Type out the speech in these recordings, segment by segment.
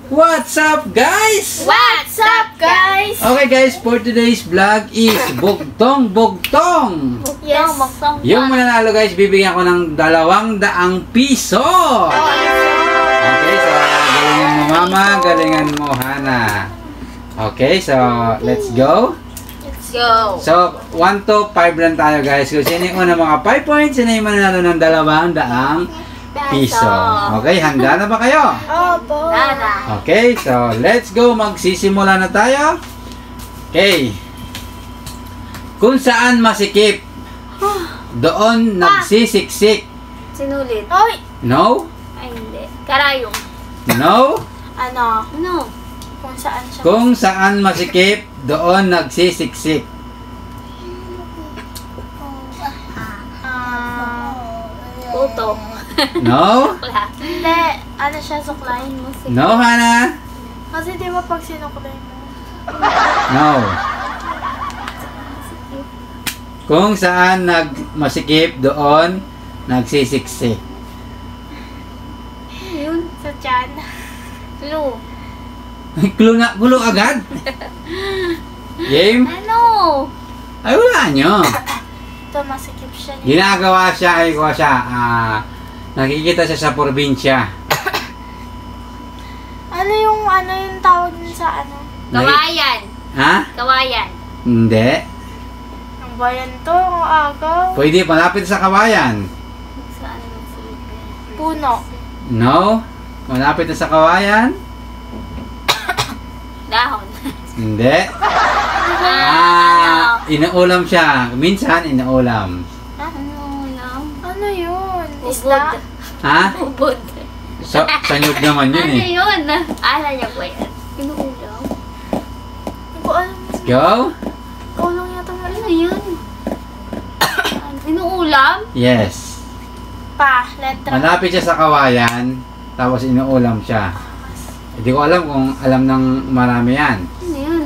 What's up, guys? What's up, guys? Okay, guys, for today's vlog is bugtong. Yes. Yung mananalo, guys, bibigyan ko ng 200 piso. Okay, so galingan mo, Mama, galingan mo, Hana. Okay, so let's go. Let's go. So 1 to 5 lang tayo, guys. Kung sino yung una mga 5 points, sino yung mananalo ng 200 piso. Okay, handa na ba kayo? Opo. Okay, so let's go. Magsisimula na tayo. Okay. Kung saan masikip, doon nagsisiksik. Sinulit. Oy! No? Ay, hindi. Karayong. No? Ano? No. Kung saan siya. Kung saan masikip, doon nagsisiksik. Puto. No? Wala. Hindi. Ano siya, suklayin mo. Sige. No, Hana? Kasi di ba pag sinuklay mo? No. Kung saan masikip, doon nagsisiksik. Yun. Sa tiyan. Clue. Clue na, gulo agad. Game? Ano? Ay, wala nyo. Ito, masikip siya. Ginagawa siya, ay kuha siya, nakikita siya sa probinsya. Ano yung tawag niyo sa ano? Kawayan. Ha? Kawayan. Hindi. Ang bayan to, ang agaw. Pwede, malapit sa kawayan. Saan puno. No? Malapit na sa kawayan? Dahon. Hindi. Inuulam siya. Minsan, inuulam. Ano yun? Isda? Ha? Ubod. Sa nyug naman yun Ano eh. yun? Ala niya po yan. Inuulaw. Hindi ko alam. Go? Ikaw lang yata Ano yun? Inuulam? Yes. Pa, letra. Malapit siya sa kawayan, tapos inuulam siya. Hindi ko alam kung alam ng marami yan. Ano yun?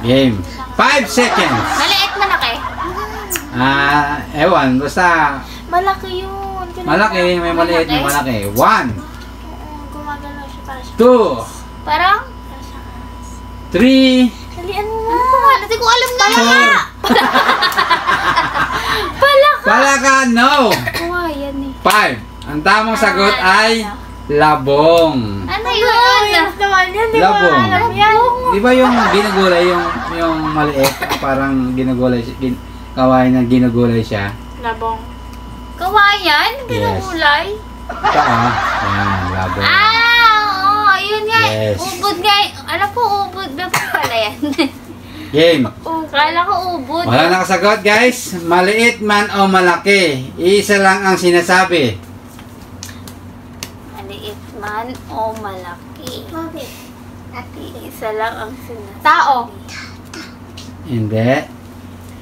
Game. 5 seconds. Maliit, malaki. Ewan, basta Malaki yun. malaki, may maliit, may malaki. 1, Gumagalaw siya para siya. 2, Parang? Para siya. 3, Dalian mo Ano na. pa? Hindi ko alam na. 4. Palaka. Palaka, no. Kawayan eh. 5. Ang tamang sagot ay labong. Ano yun? Yes naman yan. Di ba Labong. alam yan? Di ba yung ginagulay, yung maliit, parang ginagulay, kawain na ginagulay siya? Labong. Kawayan? Yes. Ginagulay? Ito yan, labong. Oo. Ayun nga. Yes. Ubod nga. Alam ko, ubod na pala yan. Game. Kala ko ubod. Wala nakasagot, guys. Maliit man o malaki, isa lang ang sinasabi. Maliit man o malaki. Isa lang ang sinasabi. Tao. Hindi.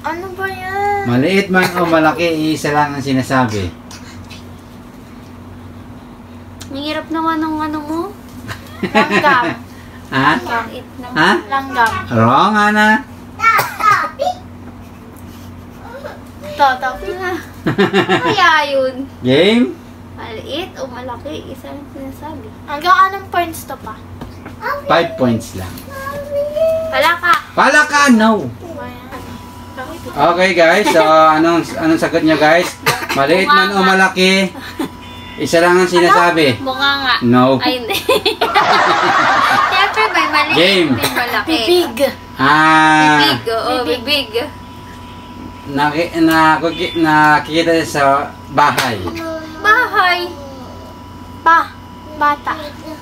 Ano ba yan? Maliit man o malaki, isa lang ang sinasabi. Mahirap naman ng ano mo. Langgam. Ha? Maliit naman. Ha? Langgam. Wrong, Ana. Topi. Kaya yun. Game. Maliit o malaki, isa lang sinasabi. Hanggang anong points to pa? 5 points lang. Palaka. Palaka, no. Okay, guys. So, anong sagot nyo, guys? Maliit man o malaki, isa lang ang sinasabi. Mukha nga. No. Ay, hindi. Siyempre, may maliit. Game. May malaki. Bibig. Bibig. Oo, bibig. Nakikita siya sa bahay. Bahay. Pa. Bata.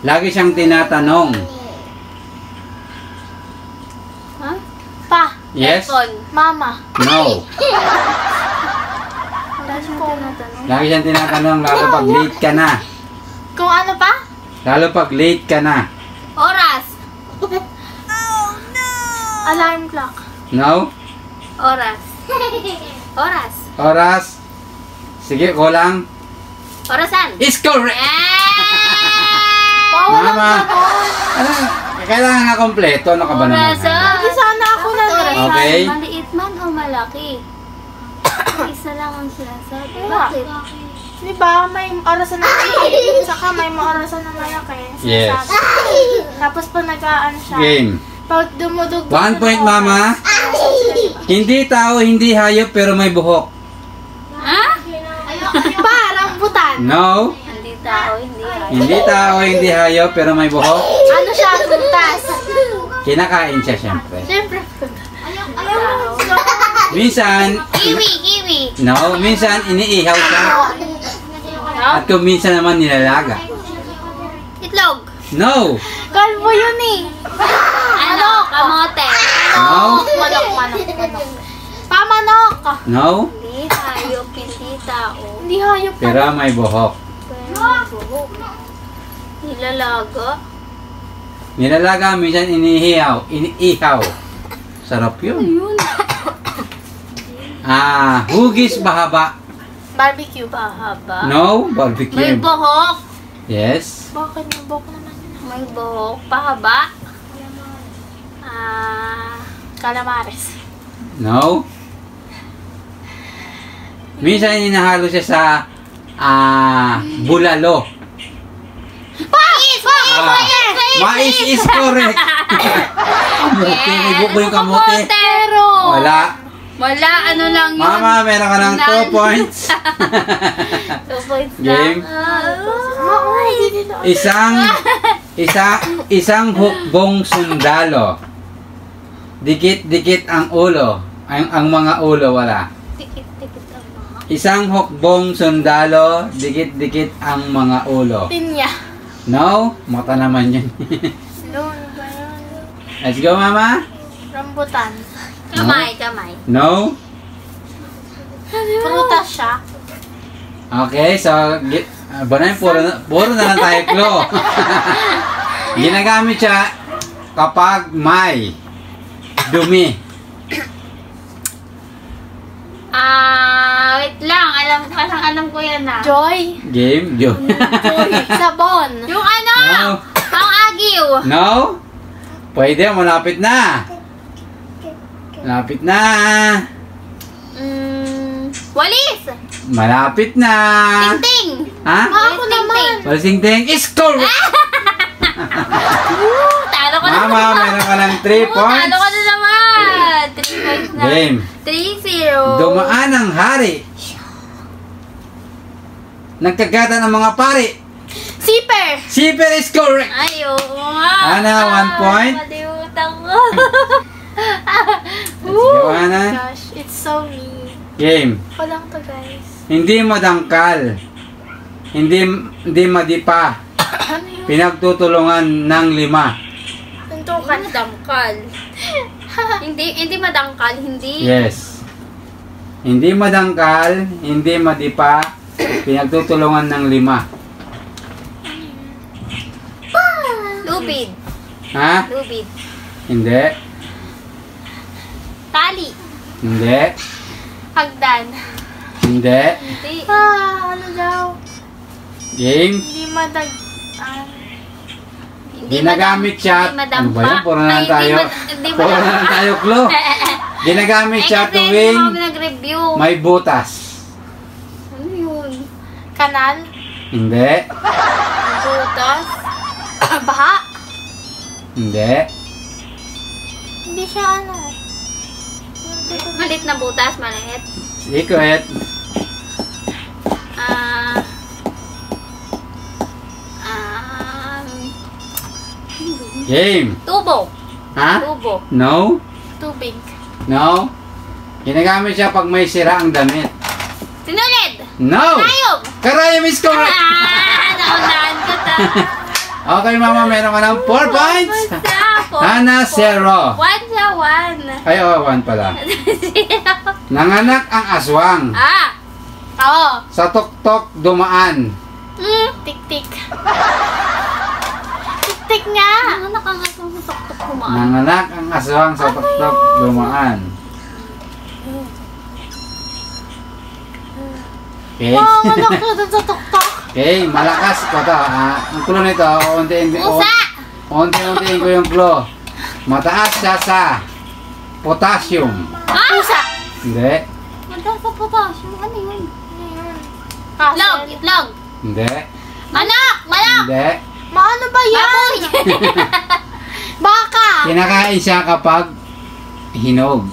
Lagi siyang tinatanong. Ha? Pa. Yes? Aircon. Mama. No. Lagi siyang tinatanong, lalo pag late ka na. Kung ano pa? Lalo pag late ka na. Oras. Alarm clock. No? Oras. Oras. Oras. Sige, kulang. Orasan. Is correct! Wow, walang Mama. ganon. Kailangan nga kompleto. Ano ka ba naman? Orasan. Hindi sana ako na Okay. Maliit man o malaki. Isa lang ang sinasabi. Bakit? Di ba, may orasan na malaki, saka may orasan na malaki. Yes. Tapos pag nag-ano siya, Game. pag dumudugtog 1 point, mama. Hindi tao, hindi hayop, pero may buhok. Ha? Parang butan. No. Hindi tao, hindi hayop. Hindi tao, hindi hayop, pero may buhok. Ano siya, prutas. Kinakain siya, syempre. Siyempre, Tao. Minsan, Kiwi! no, minsan iniihaw siya. At kung minsan naman nilalaga. Itlog! No. kalbo yun eh. Ano? Kamote! No. Manok. Pamanok. No. Hindi hayop, hindi tao. Hindi hayop ka. Pero may buhok. Nilalaga? Nilalaga, minsan iniihaw. Sarap yun. Hugis bahaba. Barbecue. Pahaba. No, May barbecue. buhok! Yes. Bakit may buhok naman yun? May buhok. Pahaba. Calamares. No. Minsan inahalo siya sa bulalo. Mais! Mais is correct. Kamote, may buko yung kamote. Pero! Wala. Ano lang yun? Mama, meron ka ng 2 points. 2 points Game. Isang hukbong sundalo. Dikit-dikit ang ulo. Ang mga ulo wala. Tikit-tikit ang mga. Isang hukbong sundalo, dikit-dikit ang mga ulo. Pinya. No? Mata naman yun. Loon ba yun? Let's go, mama. Rambutan. Kamay. No? Prutas siya. Okay, so, banay, puro na lang tayo clue. Ginagamit siya kapag may dumi. Wait lang. Alam ko yan na. Joy. Game, Joe. Sabon. Yung ano? No? Ang agiw. No? Pwede, malapit na. Malapit na. Walis. Malapit na. Ting-ting. Ha? Ako naman. Palsing-ting is correct. Talo ko na Mama, naman. meron ka ng 3 points. Talo ko na naman. 3 points na. Game. 3-0. Dumaan ang hari. Nagkagatan ng mga pari. Zipper. Zipper is correct. Ay, oo nga. Ana, 1 point. Nakalimutan ko. Let's go, Ana. Gosh, it's so me. Game. Ako lang to, guys. Hindi madangkal. Hindi madipa. Ano yun? Pinagtutulungan ng 5. Tuntukan. Madangkal. hindi madangkal, hindi. Yes. Hindi madangkal, hindi madipa, pinagtutulungan ng 5. Lubid. Ha? Lubid. Hindi. Tali. Hindi. Hagdan. Hindi. Hindi. Ano daw? Game. Hindi madag... Ginagamit siya. Hindi Ano ba yun? Puro na lang Ay, tayo. hindi Puro na lang tayo, Klo. Ginagamit siya kasi hindi tuwing mo nag-review. may butas. Ano yun? Kanal. Hindi. Butas. Baha. Hindi. Hindi siya ano. Malit na butas, maliit. Secret. Game. Tubo. Ha? Tubo. No? Tubig. No? Ginagamit siya pag may sira ang damit. Sinulid. No! Tayog. Karayom is correct! Naunahan ko ta. Okay, mama, meron ka ng 4 points. Basta, Hana, 0. 1 sa 1. Ay, 1 pala. Nanganak ang aswang. Oo. Sa tuktok dumaan. Tik-tik. Tik-tik nga. Ano nakangasong sa tuktok kumaan? Nanganak ang aswang sa tuktok dumaan. Okay. Wow, anak ko dun sa tuktok. Okay, malakas ko to. Ang clue nito, Pusa! unti-untiin ko yung clue. Mataas siya sa potassium. Pusa. Hindi. Mataas potassium. Ano yun? Ano yun? Itlog! Itlog! Hindi. Manok! Manok! Hindi. Ano ba yan? Baka! Kinakain siya kapag hinog.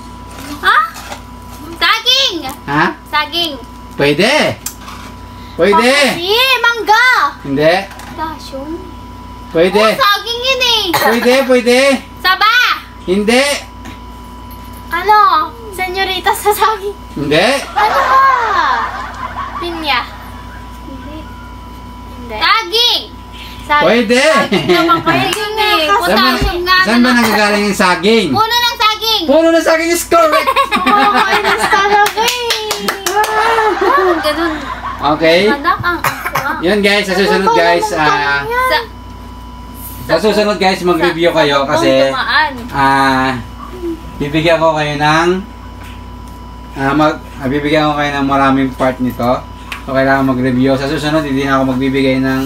Ha? Saging! Ha? Saging! Pwede. Pwede. Kasi, mangga! Hindi. Potassium? Pwede. Saging yun eh! Pwede, pwede. Saba! Hindi. Ano? Senyorita sa saging. Hindi. Ano ba? Pinya. Hindi. Hindi. Saging! Pwede. Naman kayo yun eh. Potassium nga. Saan ba nanggagaling yung saging? Puno ng saging! Puno na saging is correct. Kainis talaga eh. Ganun. Okay. Anak ang aswa. Yun guys, sa susunod guys, sa susunod guys, mag-review kayo kasi Tumaan. bibigyan ko kayo ng bibigyan ko kayo ng maraming part nito. So kailangan mag-review. Sa susunod, hindi na ako magbibigay ng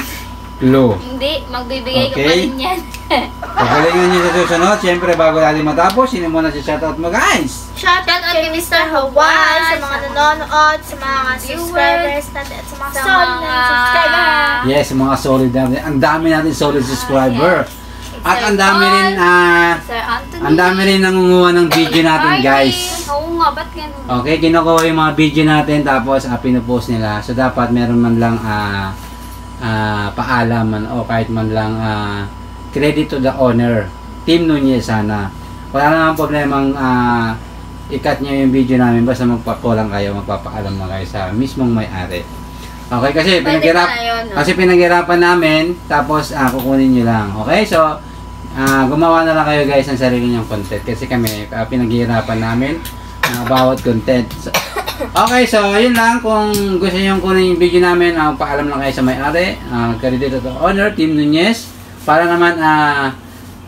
clue. Hindi, magbibigay ka pa Okay. rin yan. Pagalingan nyo sa susunod. Siyempre, bago natin matapos, sino muna si shoutout mo guys? Shout out kay Mr. Hawaii, sa mga nanonood, sa mga subscribers natin, at sa mga Sa solid mga- na subscriber. Yes, mga solid natin. Ang dami natin solid subscriber. At ang dami rin, Sir Anthony. ang dami rin nangunguha ng video natin guys. Oo nga, ba't ganun? Okay, kinukuha yung mga video natin tapos pinupost nila. So dapat meron man lang paalam man o kahit man lang credit to the owner. Team Nunez sana. Wala namang problemang ikat nyo yung video namin basta magpakulang kayo, magpapaalam na kayo sa mismong may-ari. Okay, kasi Pwede pa na yun, no? pinaghirapan namin tapos kukunin nyo lang. Okay, so gumawa na lang kayo guys ng sarili nyong content kasi kami pinaghirapan namin bawat content. So, okay, so yun lang. Kung gusto nyo kunin yung video namin, paalam lang kayo sa may-ari. Credit to the owner, Team Nunez, para naman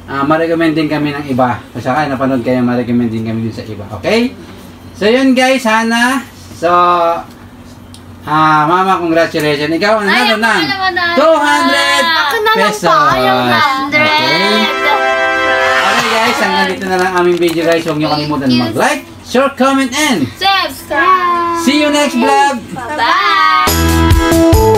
ma-recommend din kami ng iba. Kung saka napanood kayo, ma-recommend din kami din sa iba. Okay? So yun guys, Hana. So Mama, congratulations. Ikaw, nanalo ng 200 Ako na lang pesos. pa, ayaw na. Okay. Okay guys, hanggang dito na lang aming video guys. Huwag nyo kalimutan mag-like, share, comment, and Subscribe! see you next vlog! Bye-bye!